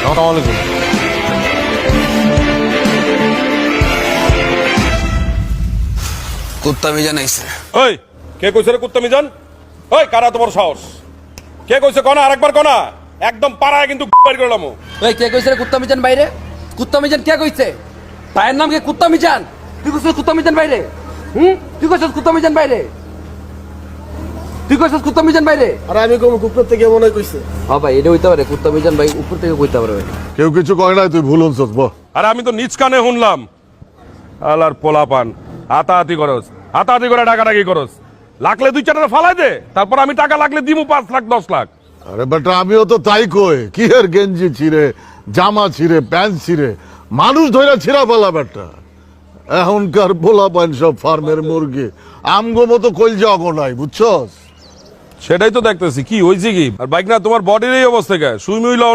আসসালামু আলাইকুম। কুত্তা মিজান আইছে। ওই কে কইছে রে কুত্তা মিজান? ওই কারা তোমার সাহস? কে কইছে কনা? আরেকবার কনা, একদম পাড়ায় কিন্তু বাইর করলাম। ওই কে কইছে রে কুত্তা মিজান বাইরে? কুত্তা মিজান কে কইছে? তায়ের নাম কি কুত্তা মিজান? তুই কইছিস কুত্তা মিজান বাইরে? তুই কইছিস কুত্তা মিজান বাইরে? তুই কইছিস কুত্তা মিজান বাইরে? আর আমি কোন কুকুর থেকে মনে কইছে? হ্যাঁ ভাই, এটা হইতে পারে কুত্তা মিজান ভাই উপর থেকে কইতে পারবে। কেউ কিছু কয় নাই, তুই ভুল হচ্ছস। আরে আমি তো নিজ কানে শুনলাম। আলার পোলাপান হাতাহাতি করস, হাতাহাতি করে ডাকাডাকি করস। লাগলে 2-4টা ফালাই দে, তারপর আমি টাকা লাগলে দিমু 5 লাখ 10 লাখ। আরে বেটা, আমিও তো তাই কই। কি এর গেঞ্জি ছিঁড়ে, জামা ছিঁড়ে, প্যান্ট ছিঁড়ে, মানুষ ধরে ছিঁড়া ফেলা বেটা। এখনকার পোলা পান সব ফার্মের মুরগি, আমগো মতো কইলজা অগো নাই, বুঝছস? সেটাই তো দেখতেছি। কি হয়েছে কি? আর বাইক না তোমার বডির এই অবস্থা কে? সুইমি হইলো